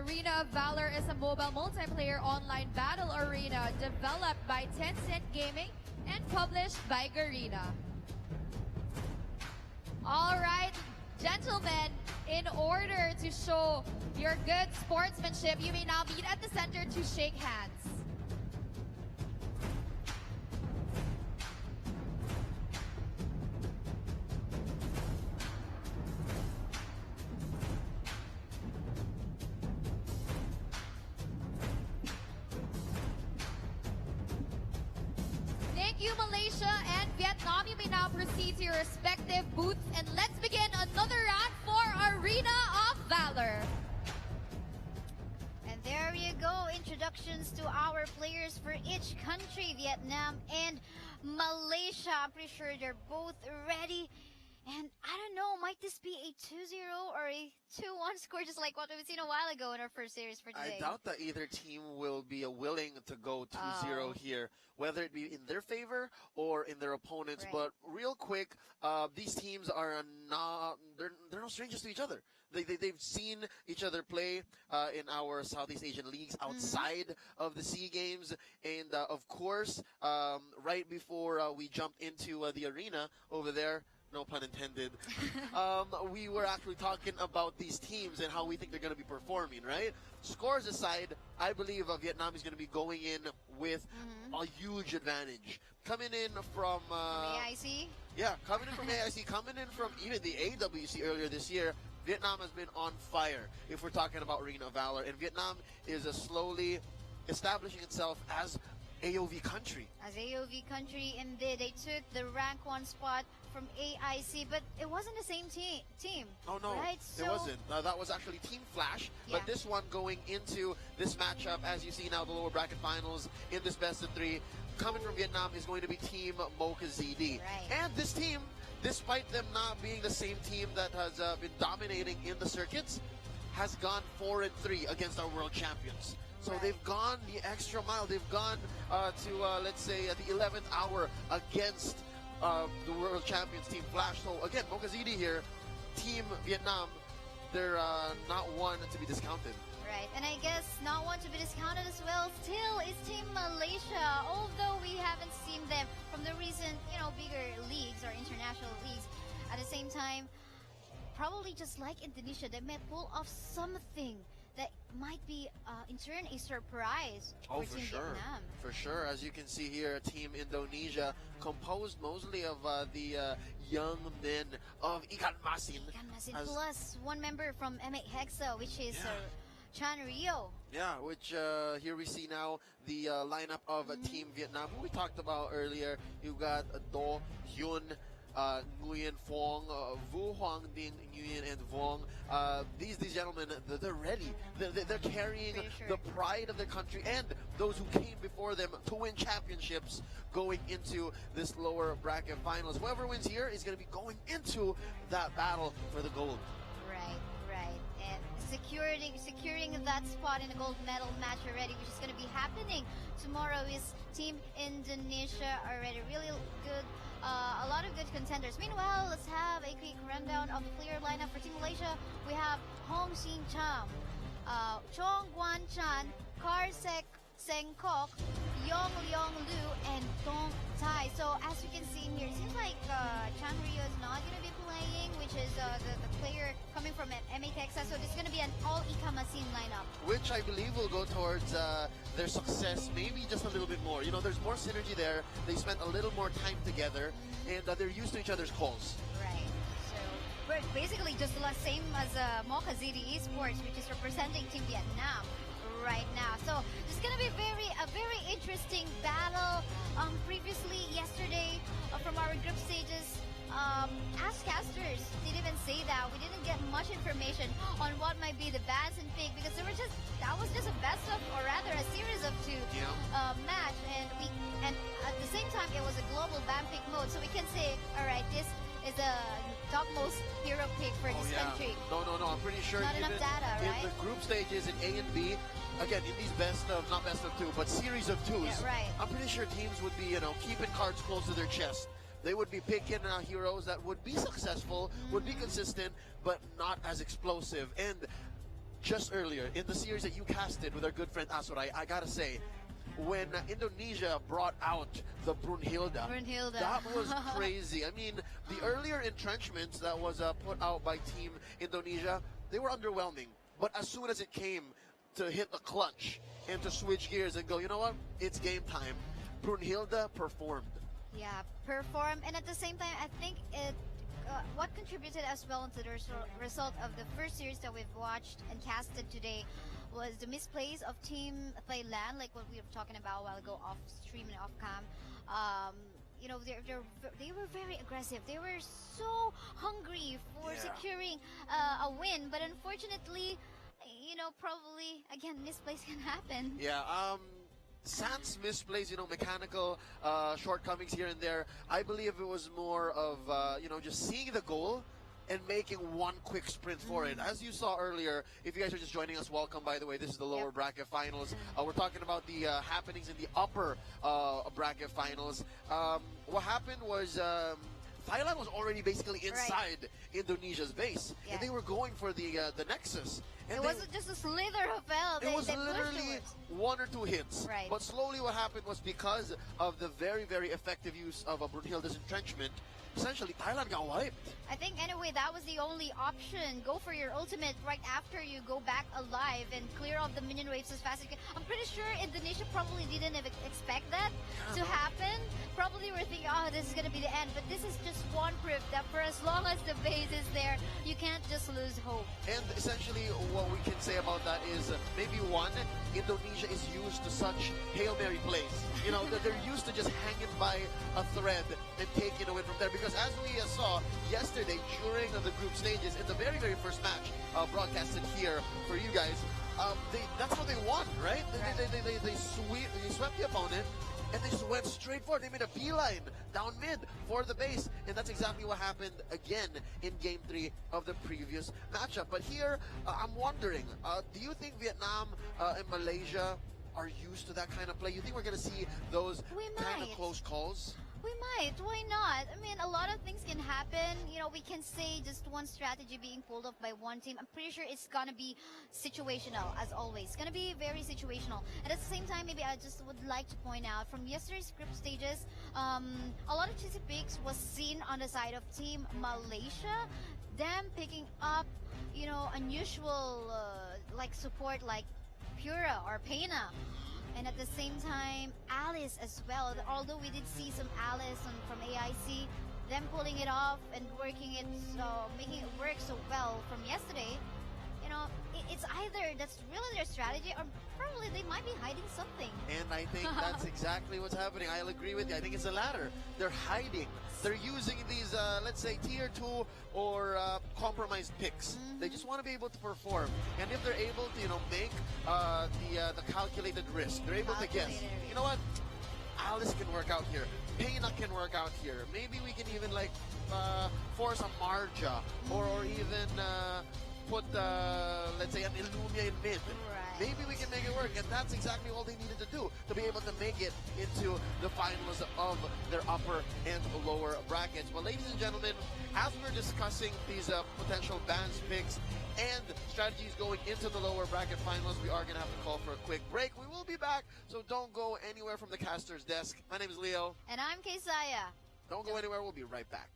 Arena of Valor is a mobile multiplayer online battle arena developed by Tencent Gaming and published by Garena. All right, gentlemen, in order to show your good sportsmanship, you may now meet at the center to shake hands. Thank you, Malaysia and Vietnam. You may now proceed to your respective booths, and let's begin another round for Arena of Valor. And there you go, introductions to our players for each country, Vietnam and Malaysia. I'm pretty sure they're both ready. And I don't know, might this be a 2-0 or a 2-1 score, just like what we've seen a while ago in our first series for today? I doubt that either team will be willing to go 2-0 here, whether it be in their favor or in their opponents. Right. But real quick, these teams are they're no strangers to each other. They've seen each other play in our Southeast Asian leagues outside of the SEA Games. And of course, right before we jumped into the arena over there, no pun intended, we were actually talking about these teams and how we think they're going to be performing, right? Scores aside, I believe Vietnam is going to be going in with a huge advantage. Coming in from AIC? Yeah, coming in from AIC, coming in from even the AWC earlier this year, Vietnam has been on fire if we're talking about Arena of Valor. And Vietnam is slowly establishing itself as AOV country. As AOV country, indeed, they took the rank 1 spot from AIC, but it wasn't the same team. Oh no, right? It wasn't. That was actually Team Flash. Yeah. But this one going into this matchup, as you see now, the lower bracket finals in this best of 3, coming from Vietnam is going to be Team Mocha ZD. Right. And this team, despite them not being the same team that has been dominating in the circuits, has gone 4-3 against our world champions. So they've gone the extra mile. They've gone to, let's say, the 11th hour against the world champions, Team Flash. So again, Mocha ZD here, Team Vietnam, they're not one to be discounted. Right, and I guess not one to be discounted as well still is Team Malaysia, although we haven't seen them from the recent, bigger leagues or international leagues. At the same time, probably just like Indonesia, they may pull off something that might be, in turn, a surprise for Team Vietnam. For sure. As you can see here, Team Indonesia, composed mostly of the young men of Ikan Masin. Ikan Masin, plus one member from M8 Hexa, which is Chan Rio. Yeah, which here we see now the lineup of Team Vietnam, who we talked about earlier. You got Do Hyun, Nguyen Phuong, Vu Huang Ding, Nguyen, and Vuong. These gentlemen, they're ready. They're carrying the pride of their country and those who came before them to win championships going into this lower bracket finals. Whoever wins here is going to be going into that battle for the gold. Right. And securing that spot in the gold medal match already, which is going to be happening tomorrow, is Team Indonesia already. Really good. A lot of good contenders. Meanwhile, let's have a quick rundown of the player lineup for Team Malaysia. We have Hong Xin Cham, Chong Guan Chan, Karsek Sengkok, Yong Leong Lu, and Dong Tai. So as you can see here, it seems like Chan Rio is not going to be playing, which is the player coming from M8 Texas. So this is going to be an all Ika Masin lineup, which I believe will go towards their success, maybe just a little bit more. There's more synergy there. They spent a little more time together, and they're used to each other's calls. Right. So we're basically just the same as Mocha ZD Esports, which is representing Team Vietnam right now. So it's going to be a very interesting battle. Previously, yesterday, from our group stages, as casters didn't even say that. We didn't get much information on what might be the bans and pick, because that was just a best of, or rather a series of 2 match, and at the same time it was a global ban pick mode, so we can say, all right, this is the topmost hero pick for this country. No, I'm pretty sure not enough data, right? In the group stages in A and B, again, in these not best of 2, but series of 2s, I'm pretty sure teams would be, keeping cards close to their chest. They would be picking heroes that would be successful, would be consistent, but not as explosive. And just earlier in the series that you casted with our good friend Asurai, I gotta say, when Indonesia brought out the Brunhilde, that was crazy. I mean, the earlier entrenchments that was put out by Team Indonesia, they were underwhelming. But as soon as it came to hit the clutch and to switch gears and go, you know what, it's game time, Brunhilde performed. Yeah, perform, and at the same time, I think it what contributed as well into the result of the first series that we've watched and casted today was the misplays of Team Thailand, like what we were talking about a while ago off stream and off cam. You know, they were very aggressive. They were so hungry for securing a win, but unfortunately, you know, probably again misplays can happen. Yeah. Sans misplays, you know, mechanical shortcomings here and there. I believe it was more of, you know, just seeing the goal and making one quick sprint for it. As you saw earlier, if you guys are just joining us, welcome, by the way. This is the lower bracket finals. We're talking about the happenings in the upper bracket finals. What happened was Thailand was already basically inside Indonesia's base, and they were going for the Nexus. And it wasn't just a slither of hell. It was literally one or two hits. Right. But slowly what happened was because of the very, very effective use of a Brunhilde's entrenchment, essentially Thailand got wiped. I think anyway that was the only option. Go for your ultimate right after you go back alive and clear off the minion waves as fast as you can. I'm pretty sure Indonesia probably didn't expect that to happen. Probably were thinking, oh, this is going to be the end. But this is just one proof that for as long as the base is there, you can't just lose hope. And essentially what we can say about that is maybe one, Indonesia is used to such Hail Mary plays. You know, that they're used to just hanging by a thread and taking a win from there. Because as we saw yesterday during the group stages, in the very, very first match broadcasted here for you guys, that's how they won, right? They swept the opponent, and they just went straight forward. They made a beeline down mid for the base, and that's exactly what happened again in Game 3 of the previous matchup. But here, I'm wondering, do you think Vietnam and Malaysia are used to that kind of play? You think we're going to see those kind of close calls? We might. Why not? I mean, a lot of things can happen. You know, we can say just one strategy being pulled off by one team. I'm pretty sure it's gonna be situational, as always. It's gonna be very situational. And at the same time, maybe I just would like to point out, from yesterday's group stages, a lot of cheesy picks was seen on the side of Team Malaysia. Them picking up, you know, unusual, like support like Pura or Pena. And at the same time, Alice as well. Although we did see some Alice from AIC, them pulling it off and working it, making it work so well from yesterday. You know, it's either that's really their strategy, or probably they might be hiding something. And I think that's exactly what's happening. I'll agree with you. I think it's the latter. They're hiding. They're using these, let's say, tier 2 or compromised picks. They just want to be able to perform. And if they're able to, you know, make the calculated risk, they're able to guess. You know what? Alice can work out here. Pena can work out here. Maybe we can even, like, force a Marja or even put, let's say, an Illumia in mid. Maybe we can make it work, and that's exactly all they needed to do to be able to make it into the finals of their upper and lower brackets. Well, ladies and gentlemen, as we're discussing these potential bans picks and strategies going into the lower bracket finals, we are going to have to call for a quick break. We will be back, so don't go anywhere from the caster's desk. My name is Leo. And I'm Keisaya. Don't go anywhere. We'll be right back.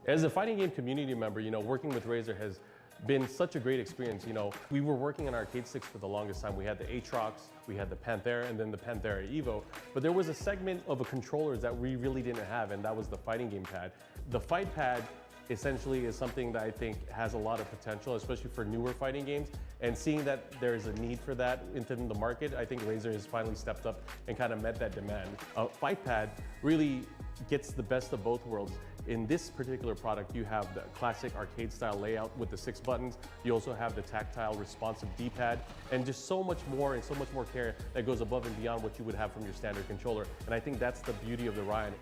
As a fighting game community member, working with Razer has been such a great experience. We were working on arcade sticks for the longest time. We had the Aatrox, we had the Panthera, and then the Panthera Evo. But there was a segment of a controllers that we really didn't have, and that was the fighting game pad. The fight pad essentially is something that I think has a lot of potential, especially for newer fighting games. And seeing that there's a need for that into the market, I think Razer has finally stepped up and kind of met that demand. Fight pad really gets the best of both worlds. In this particular product, you have the classic arcade style layout with the 6 buttons. You also have the tactile responsive D-pad, and just so much more and so much more care that goes above and beyond what you would have from your standard controller. And I think that's the beauty of the Ryan.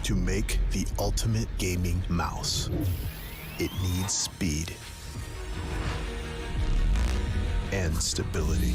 To make the ultimate gaming mouse, it needs speed and stability.